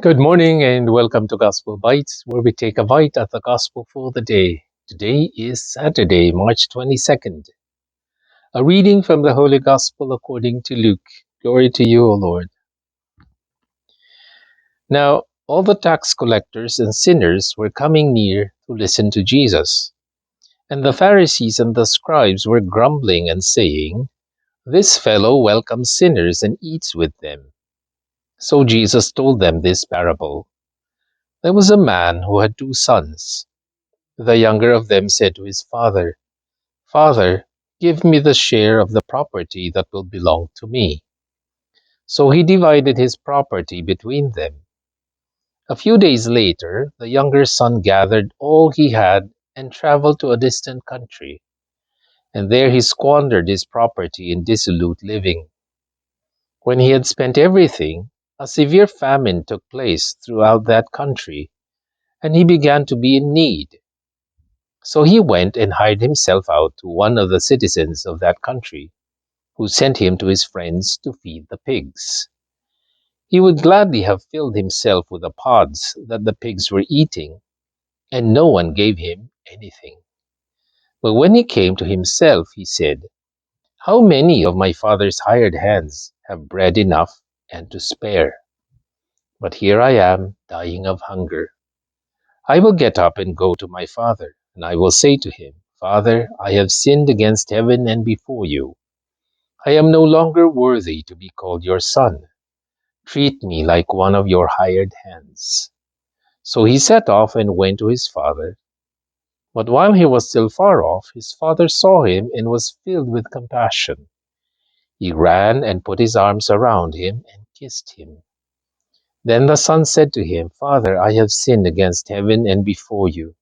Good morning and welcome to Gospel Bytes, where we take a bite at the Gospel for the day. Today is Saturday, March 22nd. A reading from the Holy Gospel according to Luke. Glory to you, O Lord. Now, all the tax collectors and sinners were coming near to listen to Jesus. And the Pharisees and the scribes were grumbling and saying, "This fellow welcomes sinners and eats with them." So Jesus told them this parable. There was a man who had two sons. The younger of them said to his father, "Father, give me the share of the property that will belong to me." So he divided his property between them. A few days later, the younger son gathered all he had and traveled to a distant country, and there he squandered his property in dissolute living. When he had spent everything, a severe famine took place throughout that country, and he began to be in need. So he went and hired himself out to one of the citizens of that country, who sent him to his friends to feed the pigs. He would gladly have filled himself with the pods that the pigs were eating, and no one gave him anything. But when he came to himself, he said, "How many of my father's hired hands have bread enough and to spare? But here I am, dying of hunger. I will get up and go to my father, and I will say to him, 'Father, I have sinned against heaven and before you. I am no longer worthy to be called your son. Treat me like one of your hired hands.' So he set off and went to his father. But while he was still far off, his father saw him and was filled with compassion. He ran and put his arms around him and kissed him. Then the son said to him, 'Father, I have sinned against heaven and before you.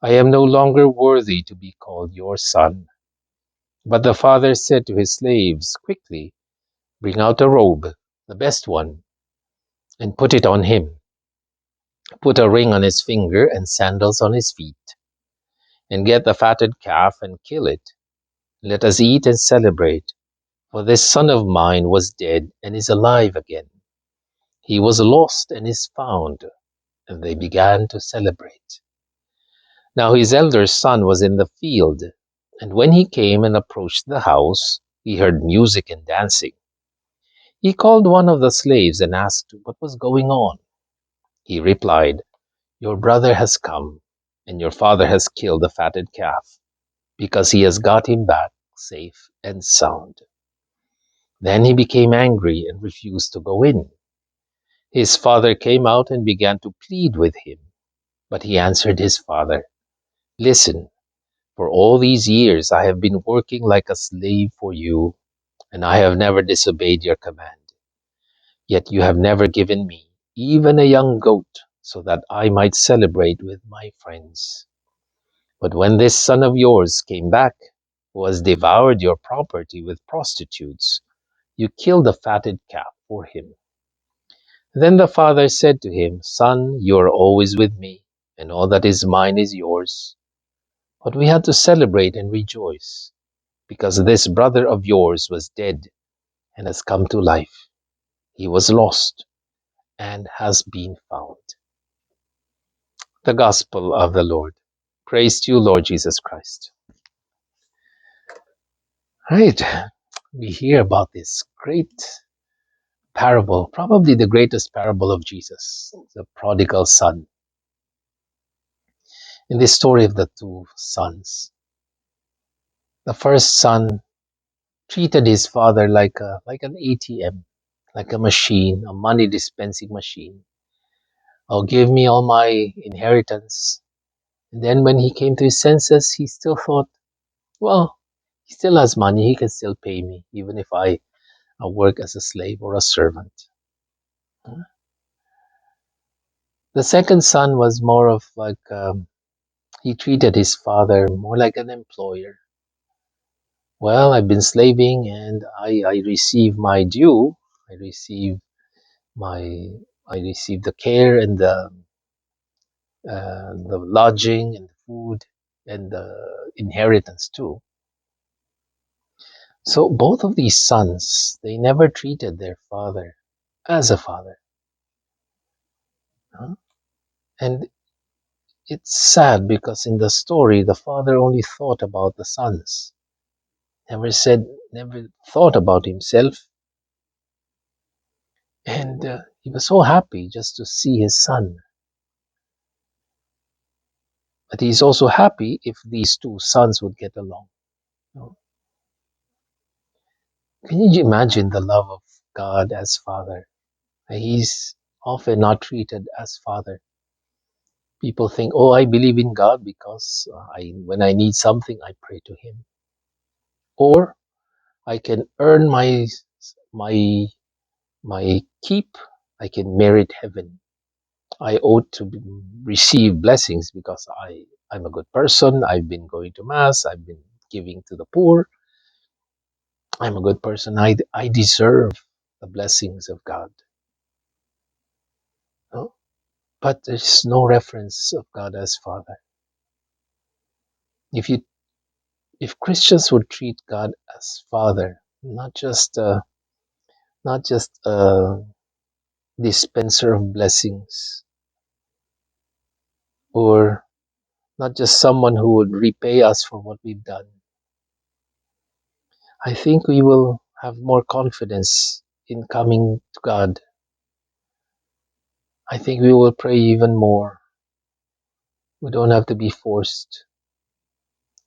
I am no longer worthy to be called your son.' But the father said to his slaves, 'Quickly, bring out a robe, the best one, and put it on him. Put a ring on his finger and sandals on his feet. And get the fatted calf and kill it. Let us eat and celebrate, for this son of mine was dead and is alive again. He was lost and is found.' And they began to celebrate. Now his elder son was in the field, and when he came and approached the house, he heard music and dancing. He called one of the slaves and asked what was going on. He replied, 'Your brother has come, and your father has killed the fatted calf, because he has got him back safe and sound.' Then he became angry and refused to go in. His father came out and began to plead with him. But he answered his father, 'Listen, for all these years I have been working like a slave for you, and I have never disobeyed your command. Yet you have never given me even a young goat so that I might celebrate with my friends. But when this son of yours came back, who has devoured your property with prostitutes, you killed the fatted calf for him.' Then the father said to him, 'Son, you are always with me, and all that is mine is yours. But we had to celebrate and rejoice, because this brother of yours was dead and has come to life. He was lost and has been found.'" The Gospel of the Lord. Praise to you, Lord Jesus Christ. Right, we hear about this great parable, probably the greatest parable of Jesus, the prodigal son. In this story of the two sons, the first son treated his father like an ATM, like a machine, a money dispensing machine. "Oh, give me all my inheritance." And then when he came to his senses, he still thought, well, he still has money, he can still pay me, even if I work as a slave or a servant. The second son was more of he treated his father more like an employer. Well, I've been slaving and I receive my due. I receive my I receive the care and the lodging and the food and the inheritance too. So both of these sons, they never treated their father as a father. Huh? And it's sad because in the story, the father only thought about the sons, never thought about himself. And he was so happy just to see his son. But he's also happy if these two sons would get along. You know? Can you imagine the love of God as Father? He's often not treated as Father. People think, "Oh, I believe in God because when I need something, I pray to Him, or I can earn my my keep. I can merit heaven. I ought to receive blessings because I'm a good person. I've been going to mass. I've been giving to the poor. I'm a good person. I deserve the blessings of God." No? But there's no reference of God as Father. If you if Christians would treat God as Father, not just a dispenser of blessings, or not just someone who would repay us for what we've done, I think we will have more confidence in coming to God. I think we will pray even more. We don't have to be forced.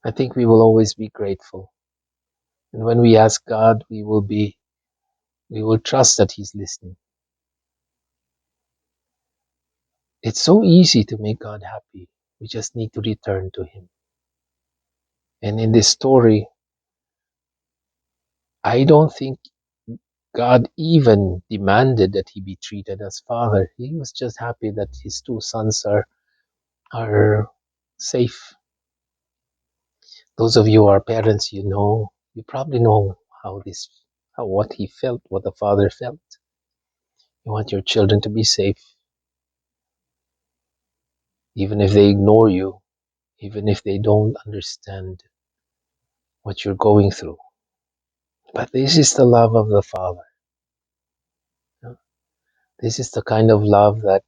I think we will always be grateful. And when we ask God, we will trust that He's listening. It's so easy to make God happy. We just need to return to Him. And in this story, I don't think God even demanded that he be treated as father. He was just happy that his two sons are safe. Those of you who are parents, you probably know how what he felt, what the father felt. You want your children to be safe, even if they ignore you, even if they don't understand what you're going through. But this is the love of the Father. This is the kind of love that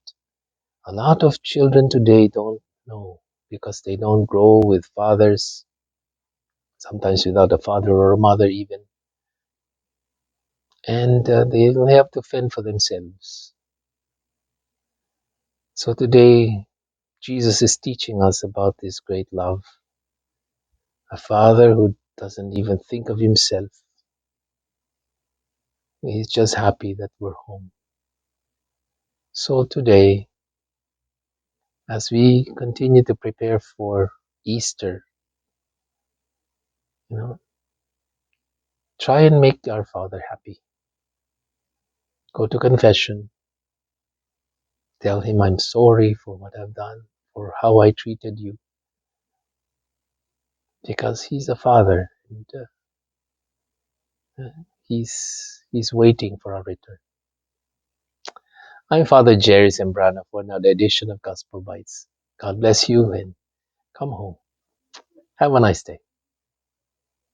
a lot of children today don't know because they don't grow with fathers, sometimes without a father or a mother even, and they have to fend for themselves. So today, Jesus is teaching us about this great love, a father who doesn't even think of himself. He's just happy that we're home. So today, as we continue to prepare for Easter, you know, try and make our Father happy. Go to confession. Tell him I'm sorry for what I've done, for how I treated you, because he's a father, and he's waiting for our return. I'm Father Jerry Sembrano for another edition of Gospel Bites. God bless you and come home. Have a nice day.